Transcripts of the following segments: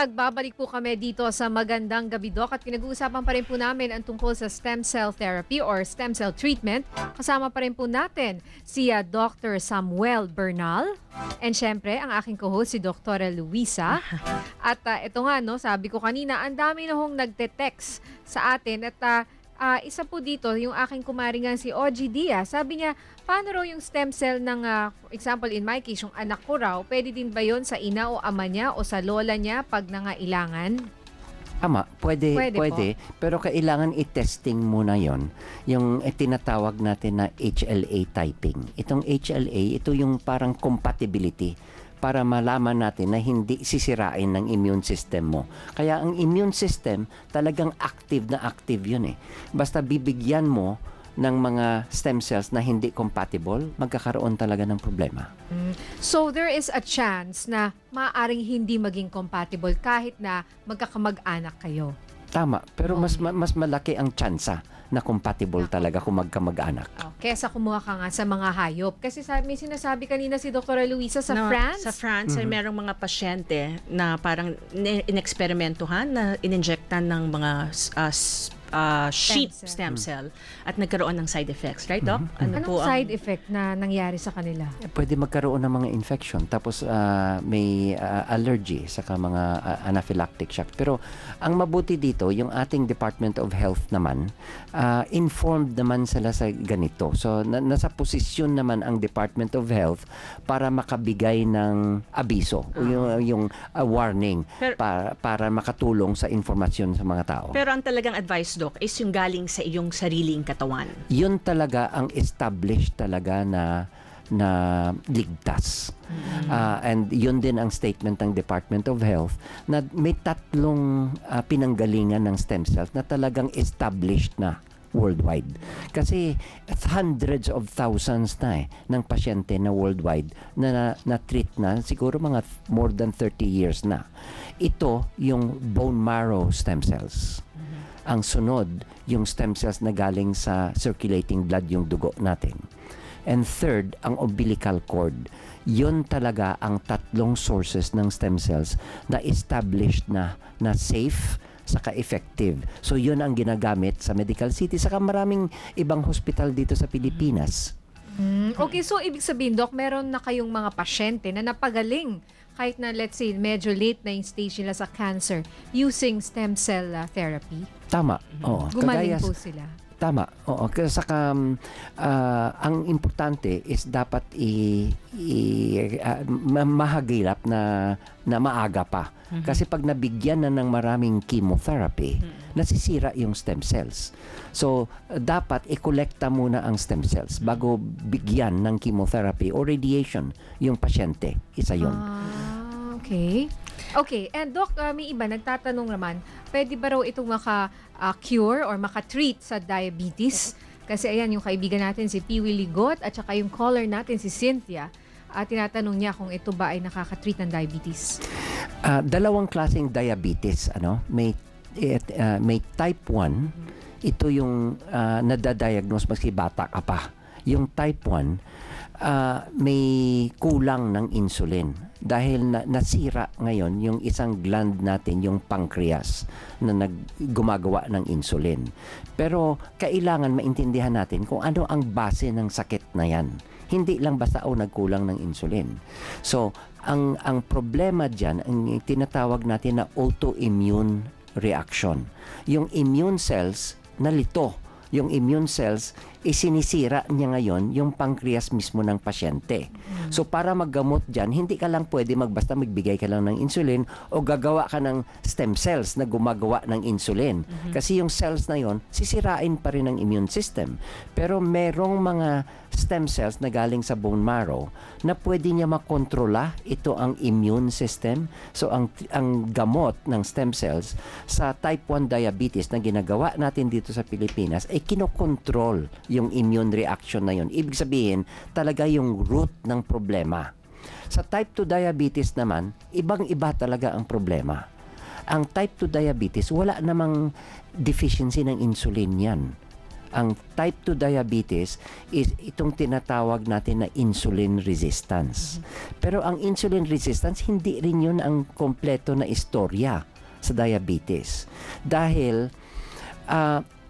Nagbabalik po kami dito sa Magandang Gabi, Doc, at pinag-uusapan pa rin po namin ang tungkol sa stem cell therapy or stem cell treatment. Kasama pa rin po natin si Dr. Samuel Bernal and syempre ang aking co-host si Dr. Luisa. At ito nga, no, sabi ko kanina, ang dami na hong nagte-text sa atin at isa po dito, yung aking kumaringan si OG Diaz, sabi niya, paano raw yung stem cell ng, for example, in my case, yung anak ko raw, pwede din ba yun sa ina o ama niya o sa lola niya pag nangailangan? Tama, pwede. Pero kailangan i-testing muna yon, yung tinatawag natin na HLA typing. Itong HLA, ito yung parang compatibility para malaman natin na hindi sisirain ng immune system mo. Kaya ang immune system, talagang active na active yun eh. Basta bibigyan mo ng mga stem cells na hindi compatible, magkakaroon talaga ng problema. So there is a chance na maaaring hindi maging compatible kahit na magkakamag-anak kayo. Tama, pero mas malaki ang tsansa na compatible talaga kung magkamag-anak. Kesa kumuha ka nga sa mga hayop. Kasi may sinasabi kanina si Dr. Luisa sa France. Sa France, ay merong mga pasyente na parang ineksperimentuhan, na ininjectan ng mga sheep stem cell at nagkaroon ng side effects, right, Doc? Anong side effect na nangyari sa kanila? Pwede magkaroon ng mga infection, tapos may allergy, saka mga anaphylactic shock. Pero ang mabuti dito, yung ating Department of Health naman, informed naman sila sa ganito. So, nasa posisyon naman ang Department of Health para makabigay ng abiso, yung warning, para makatulong sa informasyon sa mga tao. Pero ang talagang advice, Doc, is yung galing sa iyong sariling katawan. Yun talaga ang established talaga na ligtas. And yun din ang statement ng Department of Health na may tatlong pinanggalingan ng stem cells na talagang established na worldwide. Kasi hundreds of thousands na ng pasyente na worldwide na treat na, siguro mga more than 30 years na. Ito yung bone marrow stem cells. Ang sunod, yung stem cells na galing sa circulating blood, yung dugo natin. And third, ang umbilical cord. Yun talaga ang tatlong sources ng stem cells na established na safe saka effective. So yun ang ginagamit sa Medical City saka maraming ibang hospital dito sa Pilipinas. Okay, so ibig sabihin, Doc, meron na kayong mga pasyente na napagaling kahit na, let's say, medyo late na yung stage nila sa cancer using stem cell therapy? Tama. Oo. Gumaling po sila. Tama. Oo. Saka ang importante is dapat mahagilap na maaga pa. Kasi pag nabigyan na ng maraming chemotherapy, nasisira yung stem cells. So, dapat i-kolekta muna ang stem cells bago bigyan ng chemotherapy o radiation yung pasyente. Isa yun. Okay, and Doc, may iba nagtatanong naman, pwede ba raw itong maka-cure or maka-treat sa diabetes? Kasi ayan, yung kaibigan natin si Piwi Ligot at saka yung caller natin si Cynthia, tinatanong niya kung ito ba ay nakaka-treat ng diabetes. Dalawang klaseng diabetes, may type 1, ito yung nadadiagnose maski bata ka pa. Yung type 1, may kulang ng insulin dahil nasira ngayon yung isang gland natin, yung pancreas, na gumagawa ng insulin. Pero kailangan maintindihan natin kung ano ang base ng sakit na yan. Hindi lang basta nagkulang ng insulin. So, ang problema dyan, ang tinatawag natin na autoimmune reaction. Yung immune cells nalito. Yung immune cells, sinisira niya ngayon yung pancreas mismo ng pasyente. So para maggamot dyan, hindi ka lang pwede basta magbigay ka lang ng insulin o gagawa ka ng stem cells na gumagawa ng insulin. Kasi yung cells na yon, sisirain pa rin ang immune system. Pero merong mga stem cells na galing sa bone marrow na pwede niya makontrola ito ang immune system. So ang gamot ng stem cells sa type 1 diabetes na ginagawa natin dito sa Pilipinas ay kinokontrol yung immune reaction na yun. Ibig sabihin, talaga yung root ng problema. Sa type 2 diabetes naman, ibang-iba talaga ang problema. Ang type 2 diabetes, wala namang deficiency ng insulin yan. Ang type 2 diabetes is itong tinatawag natin na insulin resistance. Pero ang insulin resistance, hindi rin yun ang kompleto na istorya sa diabetes. Dahil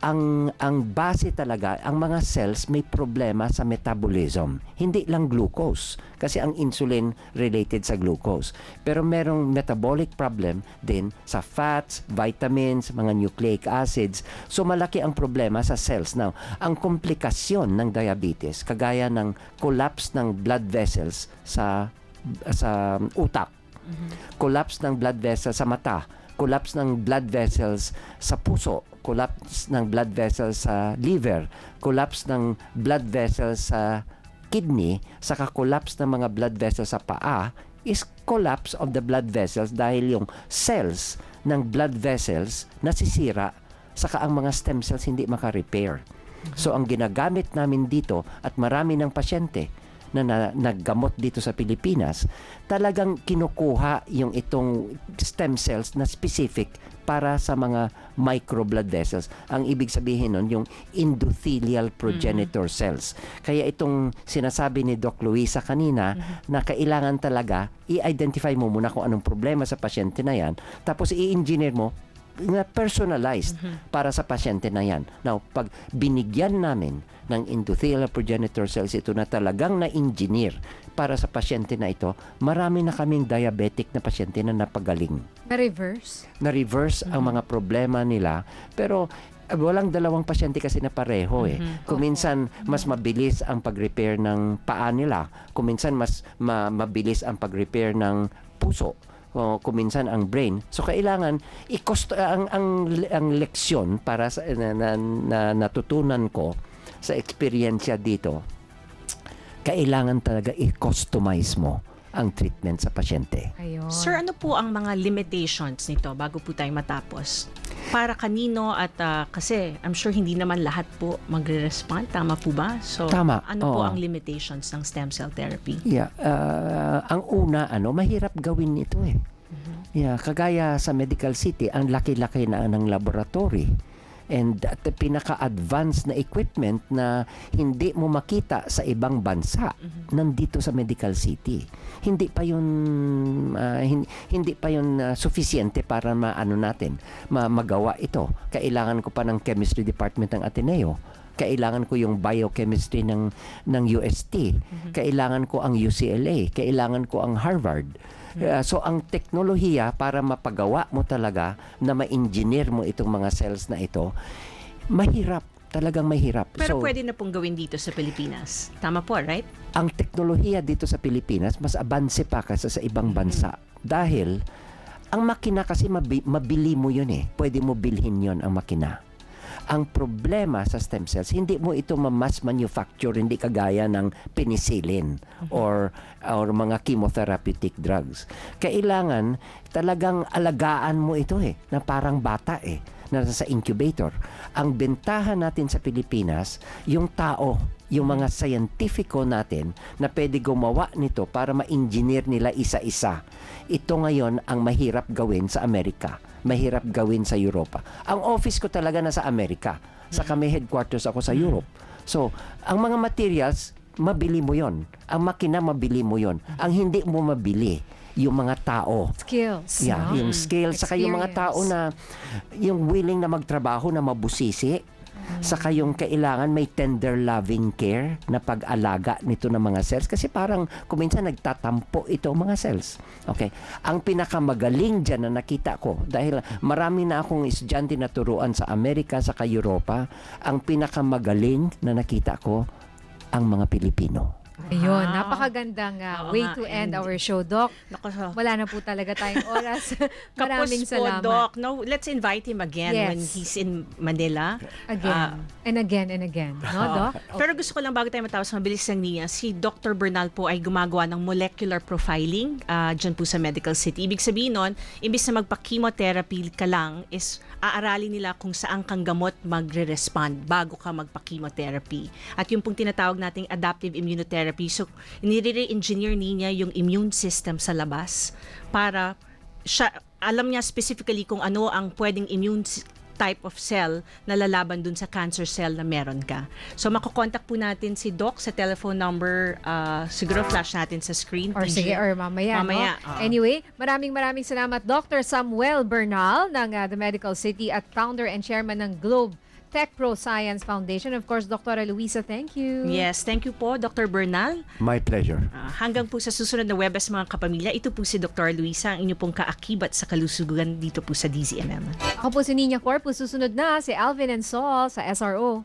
ang base talaga, ang mga cells may problema sa metabolism. Hindi lang glucose, kasi ang insulin related sa glucose. Pero merong metabolic problem din sa fats, vitamins, mga nucleic acids. So malaki ang problema sa cells. Now, ang komplikasyon ng diabetes, kagaya ng collapse ng blood vessels sa utak, collapse ng blood vessels sa mata, collapse ng blood vessels sa puso, collapse ng blood vessels sa liver, collapse ng blood vessels sa kidney, saka collapse ng mga blood vessels sa paa, is collapse of the blood vessels dahil yung cells ng blood vessels nasisira, saka ang mga stem cells hindi maka-repair. So ang ginagamit namin dito, at marami ng pasyente na naggamot dito sa Pilipinas, talagang kinukuha yung itong stem cells na specific para sa mga micro blood vessels. Ang ibig sabihin nun, yung endothelial progenitor cells. Kaya itong sinasabi ni Doc Luisa kanina, na kailangan talaga i-identify mo muna kung anong problema sa pasyente na yan, tapos i-engineer mo na personalized para sa pasyente na yan. Now, pag binigyan namin ng endothelial progenitor cells ito na talagang na-engineer para sa pasyente na ito, marami na kaming diabetic na pasyente na napagaling. Na-reverse? Na-reverse ang mga problema nila, pero walang dalawang pasyente kasi na pareho eh. Kuminsan mas mabilis ang pag-repair ng paa nila, kuminsan mas mabilis ang pag-repair ng puso, o kuminsan ang brain. So kailangan ang leksyon para sa na natutunan ko sa eksperyensya dito, kailangan talaga i-customize mo ang treatment sa pasyente. Ayun. Sir, ano po ang mga limitations nito bago po tayo matapos? Para kanino at kasi I'm sure hindi naman lahat po magre-respond. Tama po ba? So, Tama. ano po ang limitations ng stem cell therapy? Yeah, ang una, mahirap gawin ito eh. Yeah, kagaya sa Medical City, ang laki-laki na ng laboratory. And at pinaka-advanced na equipment na hindi mo makita sa ibang bansa, nandito sa Medical City. Hindi pa yun sufficiente para magawa ito. Kailangan ko pa ng chemistry department ng Ateneo. Kailangan ko yung biochemistry ng UST. Kailangan ko ang UCLA. Kailangan ko ang Harvard. So ang teknolohiya para mapagawa mo talaga na ma-engineer mo itong mga cells na ito, mahirap, talagang mahirap. Pero So, pwede na pong gawin dito sa Pilipinas. Tama po, right? ang teknolohiya dito sa Pilipinas mas abanse pa kaysa sa ibang bansa. Dahil ang makina kasi mabili mo yun eh. Pwede mo bilhin yun ang makina. Ang problema sa stem cells, hindi mo ito ma-mass manufacture, hindi kagaya ng penicillin or mga chemotherapeutic drugs. Kailangan talagang alagaan mo ito eh, na parang bata eh, na sa incubator. Ang bentahan natin sa Pilipinas, yung tao, yung mga scientifico natin na pwede gumawa nito para ma-engineer nila isa-isa. Ito ngayon ang mahirap gawin sa Amerika. Mahirap gawin sa Europa. Ang office ko talaga nasa Amerika. Sa kami headquarters ako sa Europe. So, ang mga materials, mabili mo yon. Ang makina, mabili mo yon. Ang hindi mo mabili, yung mga tao. Skills. Yeah, no? yung skills. Saka yung mga tao na yung willing na magtrabaho na mabusisi. Saka yung kailangan may tender loving care na pag-alaga nito ng mga cells. Kasi parang kuminsan nagtatampo ito mga cells. Okay. Ang pinakamagaling dyan na nakita ko, dahil marami na akong estudyante na turuan sa Amerika, sa Europa, ang pinakamagaling na nakita ko, ang mga Pilipino. Ayun, Wow. napakagandang Oo way nga, to end and- our show, Doc. Naku, Wala na po talaga tayong oras. Maraming Kapos po, salamat. Doc. No, let's invite him again Yes. when he's in Manila. Again. And again and again. No, Doc? Pero gusto ko lang bago tayo matapos, mabilis lang niya, si Dr. Bernal po ay gumagawa ng molecular profiling dyan po sa Medical City. Ibig sabihin nun, imbis na magpa-chemotherapy ka lang, is aaralin nila kung saan kang gamot magre-respond bago ka magpa-chemotherapy. At yung pong tinatawag nating adaptive immunotherapy, so nire-engineer niya yung immune system sa labas para siya, alam niya specifically kung ano ang pwedeng type of cell na lalaban dun sa cancer cell na meron ka. So makokontak po natin si Doc sa telephone number, siguro flash natin sa screen. Or TG. sige, or mamaya. Mamaya, No? oo. Anyway, maraming salamat Dr. Samuel Bernal ng The Medical City at founder and chairman ng Globe Tech Pro Science Foundation. Of course, Dr. Luisa, thank you. Yes, thank you po, Dr. Bernal. My pleasure. Hanggang po sa susunod na Webes mga kapamilya, ito po si Dr. Luisa, ang inyo pong kaakibat sa kalusugan dito po sa DZMM. Ako po si Nina Corpus. Susunod na si Alvin and Saul sa SRO.